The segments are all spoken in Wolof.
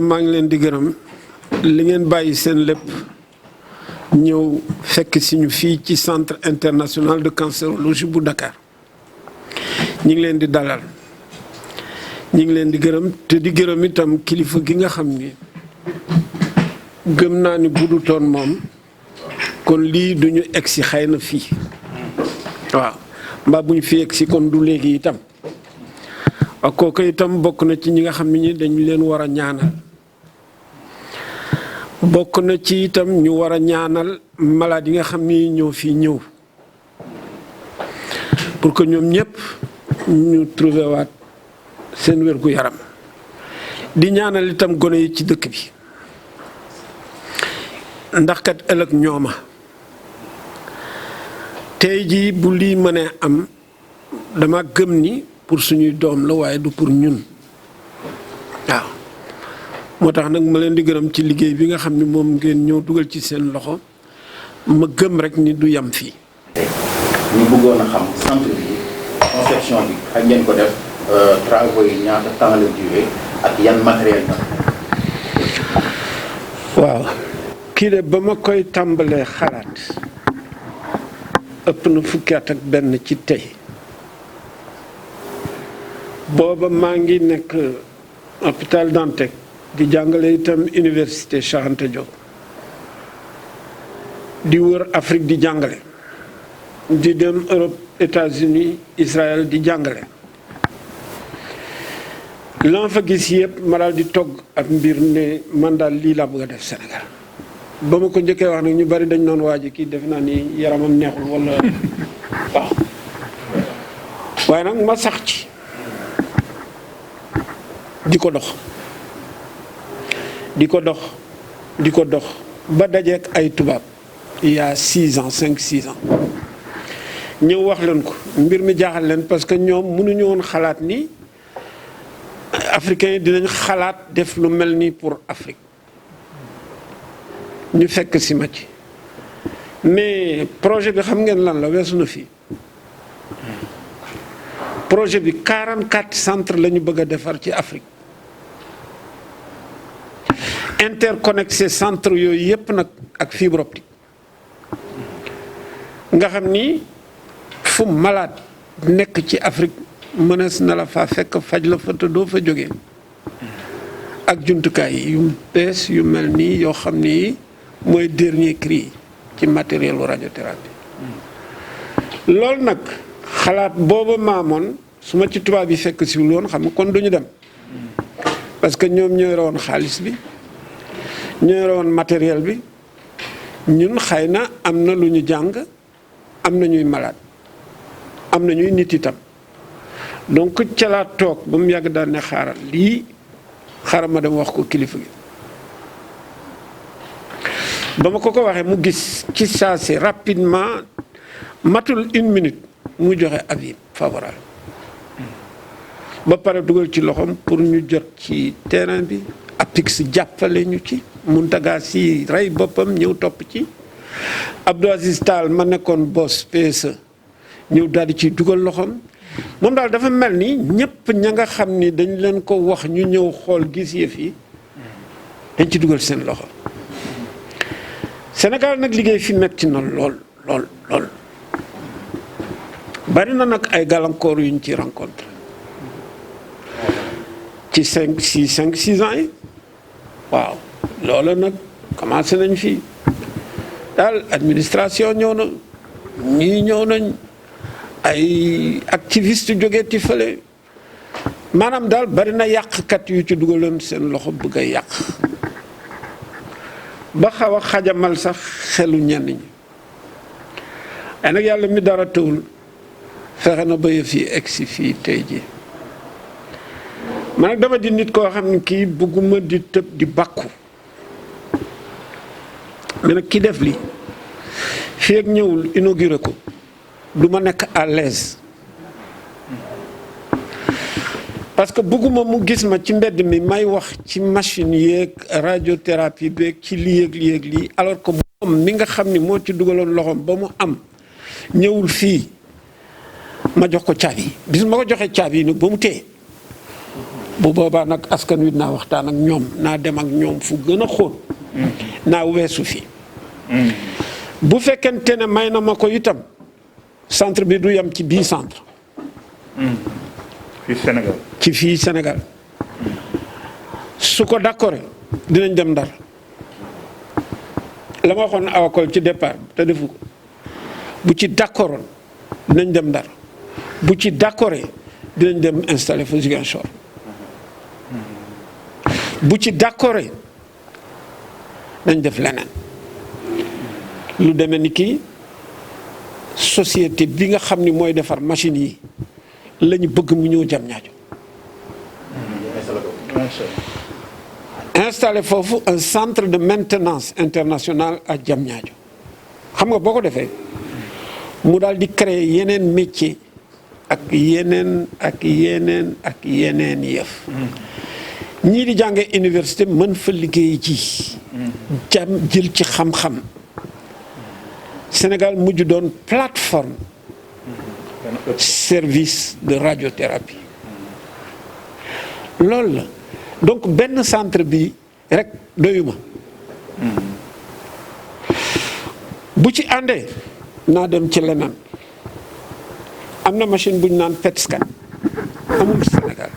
maa ngi leen di gërëm li ngeen bàyyi seen lépp ñëw fekk si ñu fii ci centre international de cancérologie bu Dakar ñi ngi leen di dalal ñi ngi leen di gërëm te di gërëm itam kilifa gi nga xam ni gëm naa ni budutoon moom kon lii duñu egsi xëy na fii waaw mbaa bu ñu fi egsi kon du léegi itam ak kooku itam bokk na ci ñi nga xam ne ñi dañu leen war a ñaanal bokk na ci itam ñu war a ñaanal malade yi nga xam ni ñoo fii ñëw pour que ñoom ñëpp ñu trouvé waat seen wérgu yaram di ñaanal itam gone yi ci dëkk bi ndax kat ëllëg ñooma tey jii bu lii mënee am dama gëm ni pour suñuy doom la waaye du pour ñun waaw moo tax nag ma leen di gërëm ci liggéey bi nga xam ni moom ngeen ñëw dugal ci seen loxo ma gëm rek ni du yam fii. ñu bëggoon a xam centre bi conception bi ak ngeen ko def travaux yi ñaata temps la durée ak yan matériel la. waaw kii de ba ma koy tàmbalee xalaat ëpp na fukki at ak benn ci tey booba maa ngi nekk hôpital Dantec di jàngale itam université Cheikh Anta Diop di wër Afrique di jàngale di dem Europe États-Unis Israël di jàngale lan fa gis yëpp ma daal di togg ak mbir ne man daal lii laa bëgg a def Sénégal ba ma ko njëkkee wax nag ñu bari dañ noon waaji kii def naa ni yaramam neexul wala waaw waaye nag ma sax ci di ko dox ba dajeek ay tubaab il y a 6 ans 5-6 ans ñëw wax leen ko mbir mi jaaxal leen parce que ñoom mënuñu woon xalaat ni africains yi dinañ xalaat def lu mel nii pour Afrique ñu fekk si ma ci mais projet bi xam ngeen lan la weesu na fii projet bi 44 centres la ñu bëgg a defar ci Afrique interconnecté centre yooyu yëpp nag ak fibre optique nga xam ni fu malade nekk ci Afrique mënees na la fa fekk faj la fa te doo fa jógee ak jumtukaay yu bees yu mel nii yoo xam ni mooy dernier cri ci matériel radiothérapie loolu nag xalaat booba maamoon su ma ci tubaab yi fekk si woon xam nga kon duñu dem parce que ñoom ñoo yore woon xaalis bi ñoo yore woon matériel bi ñun xëy na am na lu ñu jàng am na ñuy malade am na ñuy nit itam donc ca laa toog ba mu yàgg daal ne xaaral lii xaaral ma dem wax ko kilifa gi ba ma ko waxee mu gis ci saa si rapidement matul 1 minute mu joxe avis favorable ba pare dugal ci loxoom pour ñu jot ci terrain bi APIX jàppale ñu ci Mountaga Sy rey boppam ñëw topp ci Abdou Aziz Tall ma nekkoon boss PSE ñëw daal di ci dugal loxoom moom daal dafa mel ni ñëpp ña nga xam ni dañ leen ko wax ñu ñëw xool gis yëf yi dañ ci dugal seen loxo Sénégal nag liggéey fi metti na lool bari na nag ay gàllankoor yuñ ci rencontre ci 5-6 ans yi waaw loolu nag commencé nañ fii daal administration ñëw na ñii ñëw nañ ay activiste jógee ci fële maanaam daal bari na yàqkat yu ci dugaloon seen loxo bëgg a yàq ba xaw a xajamal sax xelu ñenn ñi ay nag yàlla mi dara tëwul fexe na ba yëf yi egsi fii tey ji man nag dama di nit koo xam ne kii bëgguma di tëb di bàkku mais nag ki def lii fii ak ñëwul inauguré ko du ma nekk à l'aise parce que bëgguma mu gis ma ci mbedd mi may wax ci machine yeeg radiothérapie beeg ci lii ak lii alors que moom mi nga xam ni moo ci dugaloon loxoom ba mu am ñëwul fii ma jox ko caabi bis ma ko joxee caabi yi nag ba mu téye bu boobaa nag askan wi naa waxtaan ak ñoom naa dem ak ñoom fu gën a xóot naa weesu fii bu fekkente ne may na ma ko itam centre bi du yem ci bii centre fii Sénégal ci fii Sénégal su ko d'accord dinañ dem Ndar la ma waxoon awakol ci départ te defu ko bu ci d'accordoon dinañ dem Ndar bu ci d'accordé dinañ dem installé fa Ziguinchor bu ci d'accordé nañ def leneen lu demee ni kii société bi nga xam ni mooy defar machine yi la ñu bëgg mu ñëw Diamniadio installé foofu un centre de maintenance international à Diamniadio xam nga boo ko defee mu daal di créer yeneen métier ak yeneen yëf ñii di jàngee université mën fa liggéey ji jël ci xam-xam Sénégal mujj doon plateforme service de radiothérapie loolu la donc benn centre bi rek doyuma bu ci àndee naa dem ci leneen am na machine bu ñu naan PET scan amul Sénégal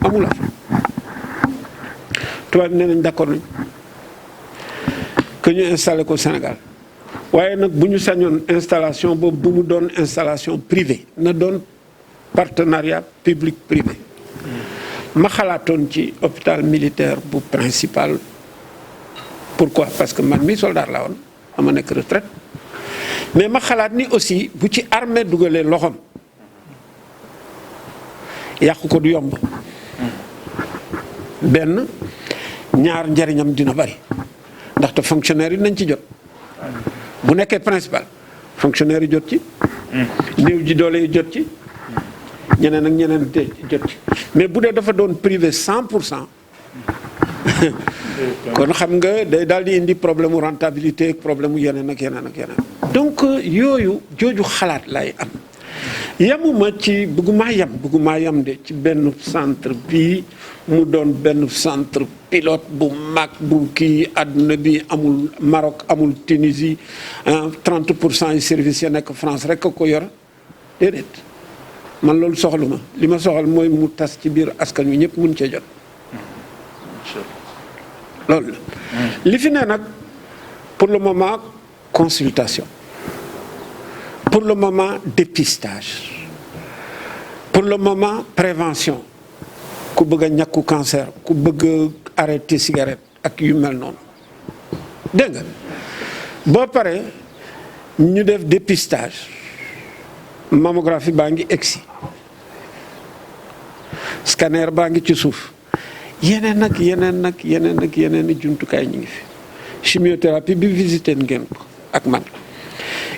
amul Afrique tubaab nee nañ d'accord nañ que ñu installé ko Sénégal waaye nag bu ñu sañoon installation boobu bu mu doon installation privée na doon partenariat public privé ma xalaatoon ci hôpital militaire bu principal pourquoi parce que man mi soldat la woon ama nekk retraite mais ma xalaat ni aussi bu ci armée dugalee loxoom yàqu ko du yomb benn ñaar njariñam dina bari ndaxte fonctionnaire yi nañ ci jot bu nekkee principal fonctionnaire yi jot ci néew ji doole yi jot ci ñeneen ak ñeneen jot ci mais bu dee dafa doon privé 100% kon xam nga day daal di indi problème mu rentabilité ak problème mu yeneen ak yeneen ak yeneen donc yooyu jooju xalaat lay am yamuma ci bëgguma yam de ci benn centre bii mu doon benn centre pilote bu mag bu kii àdduna bi amul Maroc amul Tunisie 30% yi service ya nekk France rek a ko yor déedéet man loolu soxluma li ma soxal mooy mu tas ci biir askan wi ñëpp mun cee jot loolu la li fi ne nag pour le moment consultation pour le moment dépistage pour le moment prévention ku bëgg a ñàkku cancer ku bëgg a arrêter cigarette ak yu mel noonu dégg nga boo paree ñu def dépistage mammographie baa ngi egsi scanner baa ngi ci suuf yeneen i jumtukaay ñu ngi fi chimiothérapie bi visité ngeen ko ak man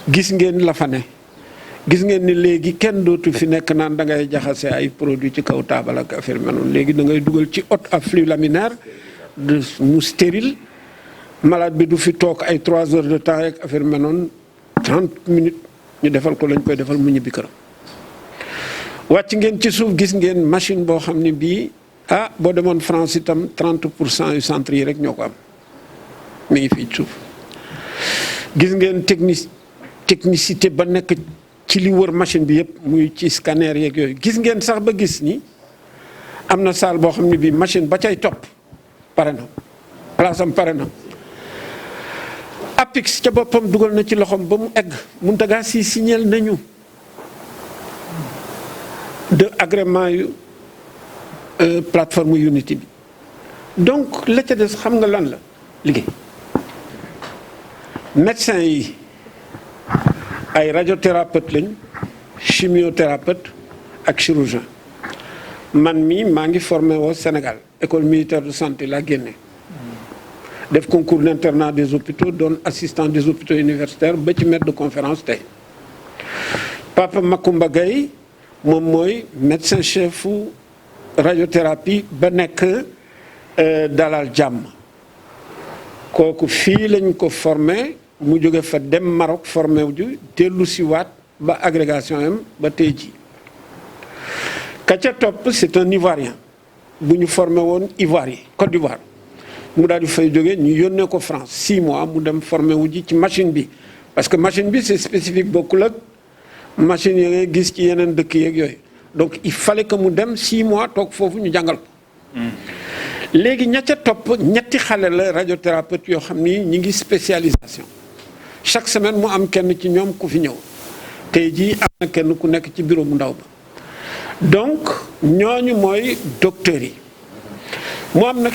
gis ngeen la fa ne gis ngeen ni léegi kenn dootu fi nekk naan da ngay jaxase ay produits ci kaw taabal ak affaire mel noonu léegi da ngay dugal ci haute afflux laminaire de mu stérile malade bi du fi toog ay 3 heures de temps rek affaire mel noonu 30 minutes ñu defal ko lañ koy defal mu ñibbi këram. wàcc ngeen ci suuf gis ngeen machine boo xam ne bii boo demoon France itam 30% yu centre yi rek ñoo ko am mi ngi fii ci suuf gis ngeen technicité ba nekk ci li wër machine bi yëpp muy ci scanner yeeg yooyu gis ngeen sax ba gis ni am na salle boo xam ne bii machine ba cay topp pare na place am pare na APIX ca boppam dugal na ci loxoom ba mu egg Mountaga Sy signal nañu de agrément yu plateforme Unity bi donc la ca des xam nga lan la liggéey médecin yi ay radiothérapeute lañ chimiothérapeute ak chirurgien man mii maa ngi formé woo Sénégal école militaire de santé laa génne def concours d'internat des hôpitaux doon assistant des hôpitaux universitaires ba ci maître de conférence tey Papa Macoumba Gaye moom mooy médecin chef radiothérapie ba nekk Dalal Jàmm kooku fii lañ ko formé mu jóge fa dem Maroc formé wu ju dellu si waat ba agrégation am ba tey ji ka ca topp c'est un Ivoirien bu ñu formé woon Ivoire yi Côte d'Ivoire mu daal di fay jógee ñu yónnee ko France 6 mois mu dem formé wu ji ci machine bi parce que machine bi c'est spécifique bokkul ak machine yi ngay gis ci yeneen dëkk yeeg yooyu donc il fallait que mu dem 6 mois toog foofu ñu jàngal ko. léegi ña ca topp ñetti xale la radiothérapeute yoo xam ni ñi ngi spécialisation chaque semaine mu am kenn ci ñoom ku fi ñëw tey jii am na kenn ku nekk ci bureau bu ndaw ba donc ñooñu mooy docteurs yi mu am nag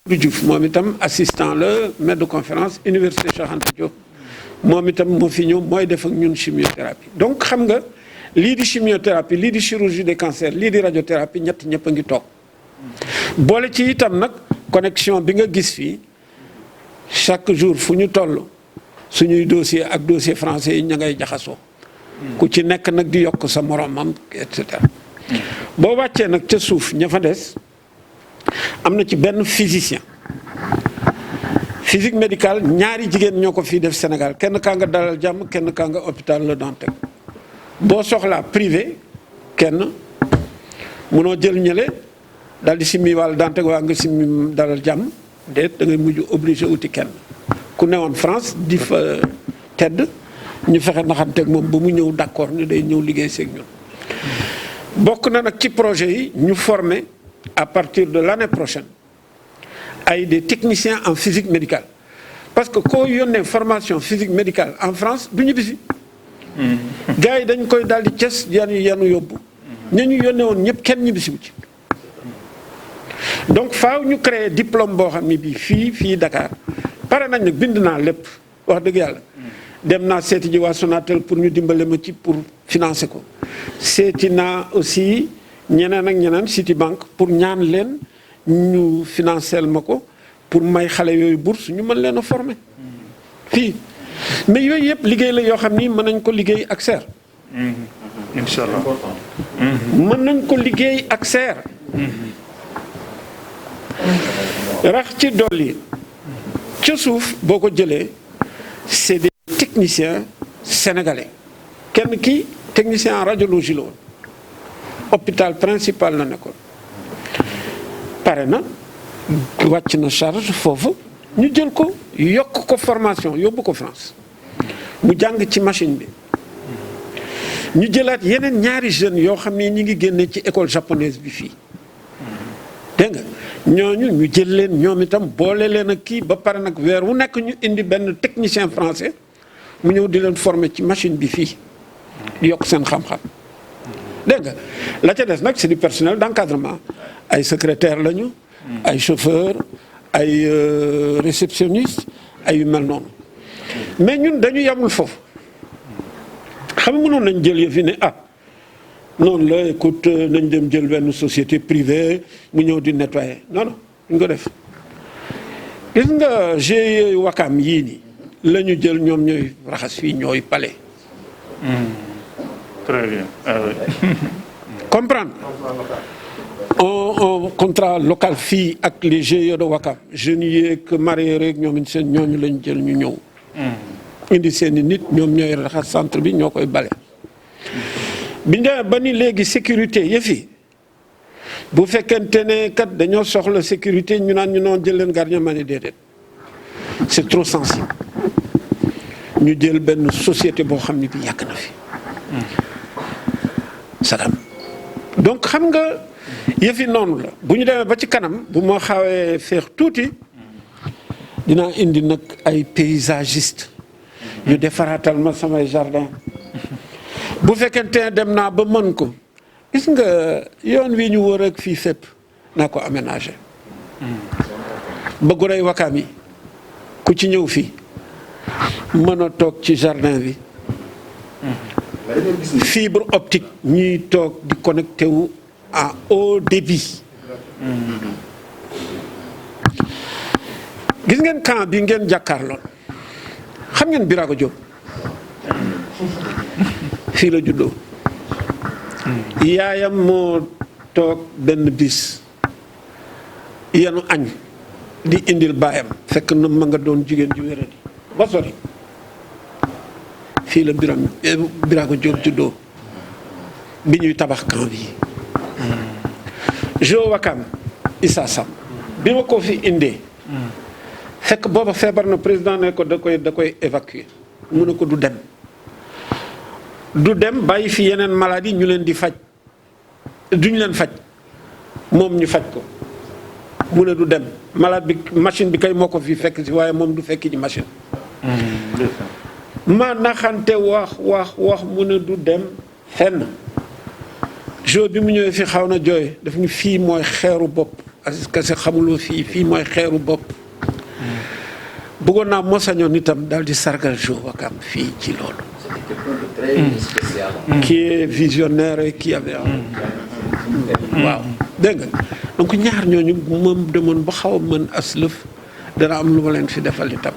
du Diouf moom itam assistant la maître de conférence université Cheikh Anta Diop moom itam moo fi ñëw mooy def ak ñun chimiothérapie donc xam nga lii di chimiothérapie lii di chirurgie des cancers lii di radiothérapie ñëpp a ngi toog boole ci itam nag connexion bi nga gis fii chaque jour fu ñu toll suñuy dossier ak dossier français yi ña ngay jaxasoo ku ci nekk nag di yokk sa moromam et cetera boo wàccee nag ca suuf ña fa des am na ci benn physicien physique médicale ñaari jigéen ñoo ko fii def Sénégal kenn kaa nga Dalal Jàmm kenn kaa nga hôpital Le Dantec boo soxlaa privé kenn munoo jël ñële daal di simmi wàll Dantec waa nga simmi Dalal Jàmm déet da ngay mujj obligé uti kenn ku newoon France di fa tedd ñu fexe naxanteeg moom ba mu ñëw d'accord ni day ñëw liggéey seeg ñun bokk na nag ci projet yi ñu former à partir de l'année prochaine ay des techniciens en physique médicale parce que koo yónnee formation physique médicale en France du ñu bisi gars yi dañ koy daal di ces yanu yóbbu ña ñu yónnee woon ñëpp kenn ñibbisi wu ci donc faaw ñu créer diplôme boo xam ne bii fii Dakar pare nañ nag bind naa lépp wax dëgg yàlla dem naa seeti ji waa Sonatel pour ñu dimbale ma ci pour financer ko seeti naa aussi ñeneen ak ñeneen Citibank pour ñaan leen ñu financer ma ko pour may xale yooyu bourse ñu mën leen a former fii mais yooyu yëpp liggéey la yoo xam ni mën nañ ko liggéey ak serre. incha allah. mën nañ ko liggéey ak serre. rax ci dolli ca suuf boo ko jëlee c'est des techniciens sénégalais kenn ki technicien en radiologie la woon hôpital principal la nekkoon pare na wàcc na charge foofu ñu jël ko yokk ko formation yóbbu ko France mu jàng ci machine bi ñu jëlaat yeneen ñaari jeunes yoo xam ne ñi ngi génne ci école japonaise bi fii dégg nga ñooñu ñu jël leen ñoom itam boole leen ak kii ba pare nag weer wu nekk ñu indi benn technicien français mu ñëw di leen former ci machine bi fii di yokk seen xam-xam dégg nga la ca des nag c'est du personnel d'encadrement ay secrétaire lañu ay chauffeur ay réceptionniste ay yu mel noonu mais ñun dañu yamul foofu xam nga mënoon nañ jël yëf yi ne noonu la écoute nañ dem jël benn société privée mu ñëw di nettoyer non non ñu ko def gis nga GIE Wakam yii nii la ñu jël ñoom ñooy raxas fii ñooy pale. Très bien. comprendre on contrat local fii ak les GIE de Wakam jeunes yeeg mareyeurs yeeg ñoom seen ñooñu lañ jël ñu ñëw. indi seen i nit ñoom ñooy raxas centre bi ñoo koy bale. biñ demee ba ni léegi sécurité yëfi bu fekkente ne kat dañoo soxla sécurité ñu naan ñu noon jël leen gardien ma ne déedéet c'est trop sensible ñu jël benn société boo xam ne bi yàgg na fi sadam donc xam nga yëfi noonu la bu ñu demee ba ci kanam bu ma xawee feex tuuti dinaa indi nag ay paysagiste ñu defaraatal ma samay jardin bu fekkente ne dem naa ba mën ko gis nga yoon wi ñu wër ak fii fépp naa ko aménager ba guney Wakaam yi ku ci ñëw fii mën a toog ci jardin bi fibre optique ñuy toog di connecté wu à haut débit gis ngeen camp bi ngeen jàkkaarlool xam ngeen Birago Diop fii la juddoo yaayam moo toog benn bis yenu añ di indil baayam fekk na ma nga doon jigéen ju wéradi ba sori fii la Birago Diop juddoo bi ñuy tabax camp bi Jo Wakam Issa Sam bi ma ko fi indee fekk booba feebar na président ne ko da koy évacuer mu ne ko du dem bàyyi fi yeneen maladie ñu leen di faj duñu leen faj moom ñu faj ko mu ne du dem malade bi machine bi kay moo ko fi fekk si waaye moom du fekki ji machine ma naxante wax mu ne du dem fenn jour bi mu ñëwee fi xaw na jooy daf ñu fii mooy xeeru bopp parce que xamuloo fii mooy xeeru bopp bëggoon naa moo sañoon itam daal di sargal Jo Wakam fii ci loolu qui est visionnaire et qui avait waaw dégg nga donc ñaar ñooñu moom demoon ba xaw a mën aslëf dana am lu ma leen fi defal itam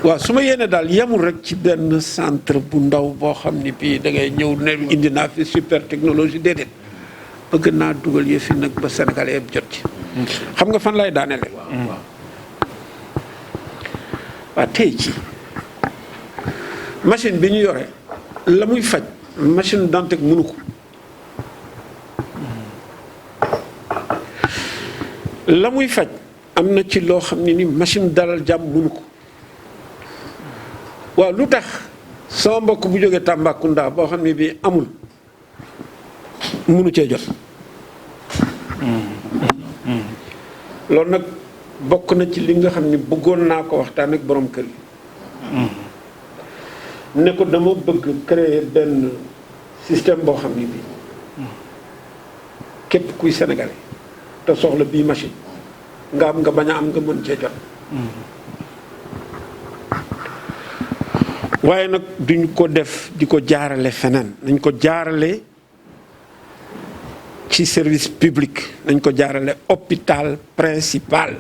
waaw su ma yéene daal yemul rek ci benn centre bu ndaw boo xam ni bii da ngay ñëw ne indi naa fi super technologie déedéet bëgg naa dugal yëfi nag ba Sénégalais yëpp jot ci xam nga fan lay daanele waaw tey ci machine bi ñu yore la muy faj machine Dantec mënu ko la muy faj am na ci loo xam ne ni machine Dalal Jàmm mënu ko waaw lu tax sama mbokk bu jógee Tambacounda boo xam ne bii amul mënu cee jot loolu nag bokk na ci li nga xam ne bëggoon naa ko waxtaan ak borom kër yi ne ko dama bëgg créer benn système boo xam ne bii képp kuy sénégalais te soxla bii machine nga am nga bañ a am nga mën cee jot waaye nag duñ ko def di ko jaarale feneen nañ ko jaarale ci service public nañ ko jaarale hôpital principal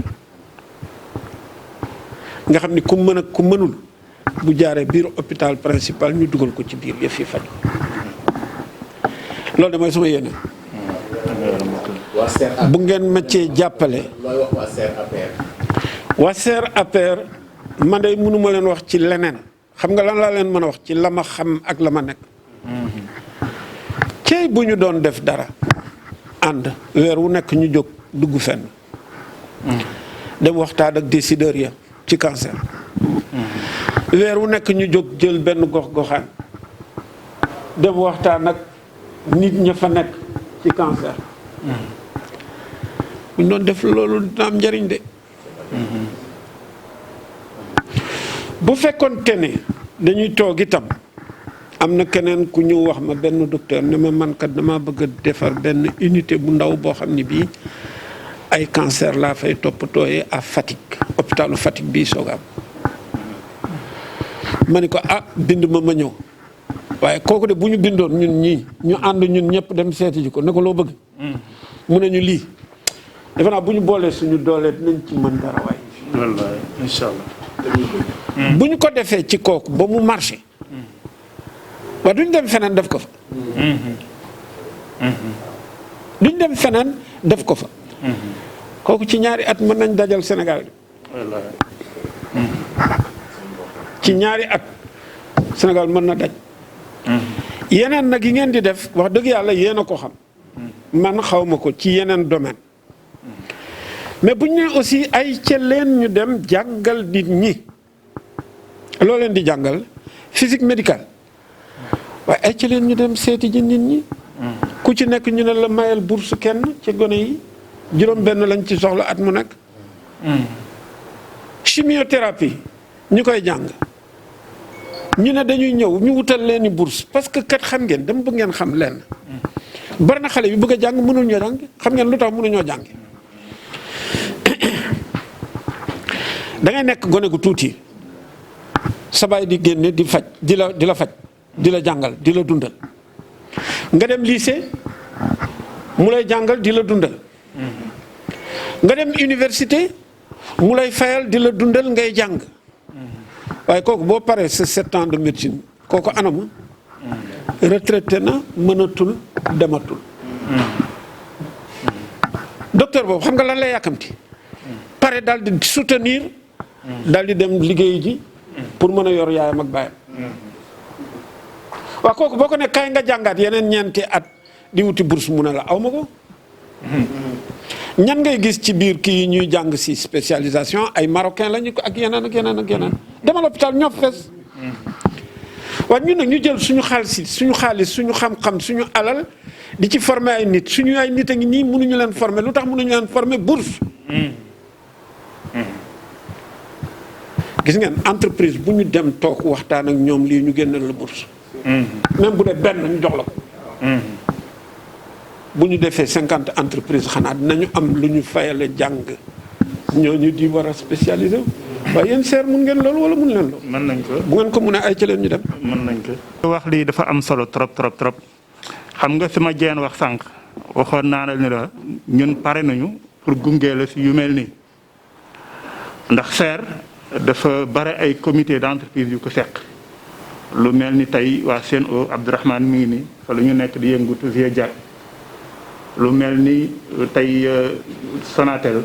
nga xam ni ku mën ak ku mënul bu jaaree biir hôpital principal ñu dugal ko ci biir yëf yi faj loolu de mooy sama yéene bu ngeen ma cee jàppale waa SER APR man de mënuma leen wax ci leneen xam nga lan laa leen mën a wax ci la ma xam ak la ma nekk cey bu ñu doon def dara ànd weer wu nekk ñu jóg dugg fenn dem waxtaan ak décideur ya ci cancer weer wu nekk ñu jóg jël benn gox-goxaan dem waxtaan ak nit ña fa nekk ci cancer bu ñu doon def loolu dina am njëriñ de bu fekkoon te ne dañuy toog itam am na keneen ku ñëw wax ma benn docteur ne ma man kat dama bëgg a defar benn unité bu ndaw boo xam ne bii ay cancer laa fay toppatooyee à Fatick hôpitalu Fatick bii soog am ma ni ko bind ma ñëw waaye kooku de bu ñu bindoon ñun ñii ñu ànd ñun ñëpp dem seeti ji ko ne ko loo bëgg mu ne ñu lii defe naa bu ñu boolee suñu doolee dinañ ci mën dara waay wallaay incha allah bu ñu ko defee ci kooku ba mu marché waaye duñ dem feneen def ko fa duñ dem feneen def ko fa kooku ci ñaari at mën nañ dajal Sénégal wallaay ci ñaari at Sénégal mën na daj yeneen nag yi ngeen di def wax dëgg yàlla yéen a ko xam man xaw ma ko ci yeneen domaine mais bu ñu nee aussi ay ca leen ñu dem jàngal nit ñi loo leen di jàngal physique médicale waaye ay ca leen ñu dem seeti ji nit ñi ku ci nekk ñu ne la mayal bourse kenn ci gone yi juróom benn lañ ci soxla at mu nekk chimiothérapie ñu koy jàng ñu ne dañuy ñëw ñu wutal leen i bourse parce que kat xam ngeen dama bëgg ngeen xam leen bari na xale bi bëgg a jàng mënul ñoo jàng xam ngeen lu tax mënuñoo jàng da ngay nekk gone gu tuuti sa baay di génne di faj di la faj di la jàngal di la dundal nga dem lycée mu lay jàngal di la dundal nga dem université mu lay fayal di la dundal ngay jàng waaye kooku boo paree sa 7 ans de médecine kooku anama retraité na mënatul dematul docteur boobu xam nga lan lay yàkkamti pare daal di soutenir daal di dem liggéey ji pour mën a yor yaayam ak baayam waaw kooku boo ko ne kaay nga jàngaat yeneen ñeenti at di wuti bourse mu ne la aw ma ko ñan ngay gis ci biir kii ñuy jàng si spécialisation ay marocain lañu ko ak yeneen ak yeneen ak yeneen demal hôpital ñoo fees waaye ñun nag ñu jël suñu xaalis suñu xam-xam suñu alal di ci former ay nit suñu ay nit a ngi nii mënuñu leen former lu tax mënuñu leen former bourse gis ngeen entreprise bu ñu dem toog waxtaan ak ñoom lii ñu génneel la bourse même bu dee benn ñu jox la ko bu ñu defee 50 entreprises xanaa dinañu am lu ñu fayale jàng ñooñu di war a spécialisé waaye yéen seer mun ngeen loolu wala mun leen loolu. mën nañ ko bu ngeen ko mun a ay ci leen ñu dem. mën nañ ko. wax lii dafa am solo trop xam nga fi ma jeen wax sànq waxoon naa la ni la ñun pare nañu pour gunge la si yu mel nii ndax seer dafa bare ay comité d'entreprise yu ko seq lu mel ni tey waa Sen'Eau Abdourahmane mi ngi nii fa la ñu nekk di yëngutu vie Diack lu mel ni tey Sonatel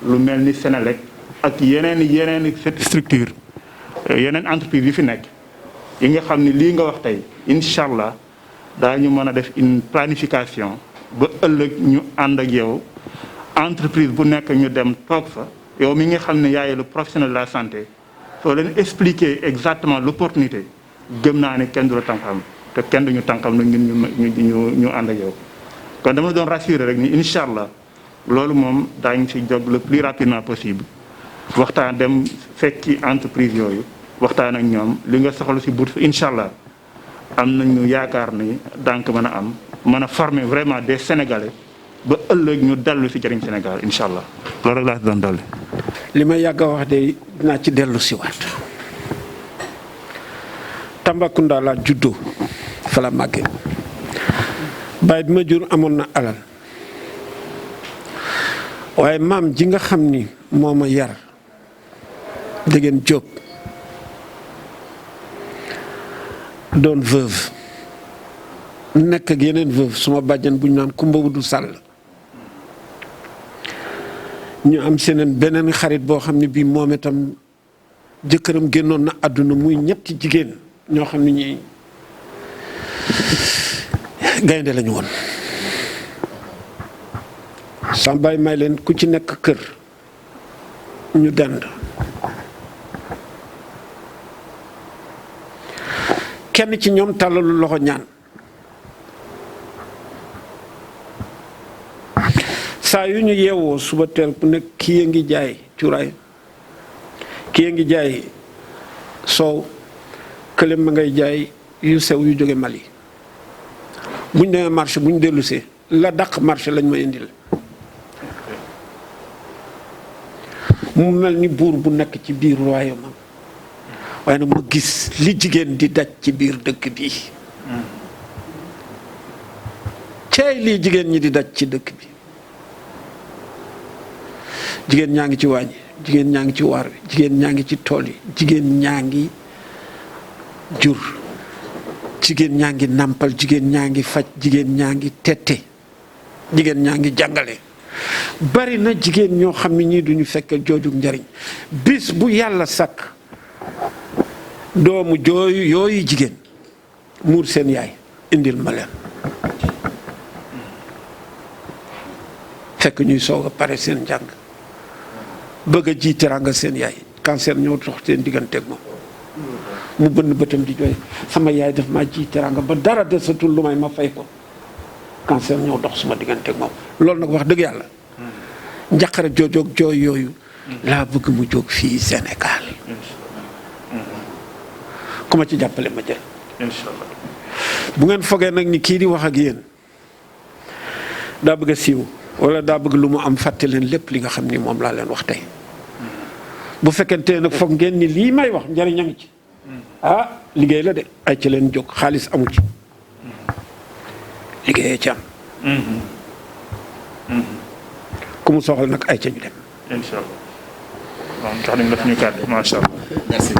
lu mel ni Senelec ak yeneen structure yeneen entreprise yi fi nekk yi nga xam ni lii nga wax tey incha allah daañu mën a def une planification ba ëllëg ñu ànd ak yow entreprise bu nekk ñu dem toog fa yow mi nga xam ne yaay le professionnel de la santé soo leen expliquer exactement l'opportunité gëm naa ne kenn du la tànqam te kenn duñu tànqam na ñun ñu ànd ak yow kon dama la doon rassurer rek ni incha allah loolu moom daañu si jóg le plus rapidement possible waxtaan dem fekki entreprise yooyu waxtaan ak ñoom li nga soxla si bourse incha allah am nañu yaakaar ni donc mën a former vraiment des sénégalais ba ëllëg ñu dellu si jëriñ Sénégal incha allah loolu rek laa si doon dolli. li ma yàgg a wax de dinaa ci dellu si waat Tambacounda laa juddoo fa la màggee baay bi ma jur amoon na alal waaye maam ji nga xam ni moo ma yar Degen Diop doon veuve nekk ak yeneen veuve suma bàjjan bu ñu naan Kumba Wudu Sàll ñu am seneen beneen xarit boo xam ne bii moom itam jëkkëram génnoon na àdduna muy ñetti jigéen ñoo xam ne ñi gaynde lañu woon sama baay may leen ku ci nekk kër ñu dend kenn ci ñoom tàllalu loxo ñaan saa yu ñu yeewoo suba teel ku nekk kii a ngi jaay cuuraay kii a ngi jaay soow kële ma ngay jaay yu sew yu jóge Mali buñ demee marché buñ dellusee la dàq marché lañ ma indil mu mel ni buur bu nekk ci biir royaume am waaye nag ma gis li jigéen di daj ci biir dëkk bi ceey lii jigéen ñi di daj ci dëkk bi jigéen ñaa ngi ci waañ jigéen ñaa ngi ci waar wi jigéen ñaa ngi ci tool yi jigéen ñaa ngi jur jigéen ñaa ngi nàmpal jigéen ñaa ngi faj jigéen ñaa ngi tette jigéen ñaa ngi jàngale bari na jigéen ñoo xam ne ñii duñu fekk joojug njariñ bis bu yàlla sàkk doomu yooyu jigéen muur seen yaay indil ma leen fekk ñuy soog a pare seen njàng bëgg a ji teraanga seen yaay cancer ñëw dox seen digganteeg moom mu bënn bëtam di jooy sama yaay daf maa ji teraanga ba dara desatul lu may ma fay ko cancer ñëw dox suma digganteeg moom loolu nag wax dëgg yàlla njaqare joojoog jooy yooyu laa bëgg mu jóg fii Sénégal ku ma ci jàppale ma jël inshallah bu ngeen fogee nag ni kii di wax ak yéen daa bëgg a siiw wala daa bëgg lu mu am fàtte leen lépp li nga xam ni moom laa leen wax tey bu fekkente nag foog ngeen ni lii may wax njariñ a ngi ci ah liggéey la de ay ci leen jóg xaalis amu ci liggéeyee ci am ku mu soxla nag ay ca ñu dem inshallah waaw tax nañ def ñu kàddu masha Allah merci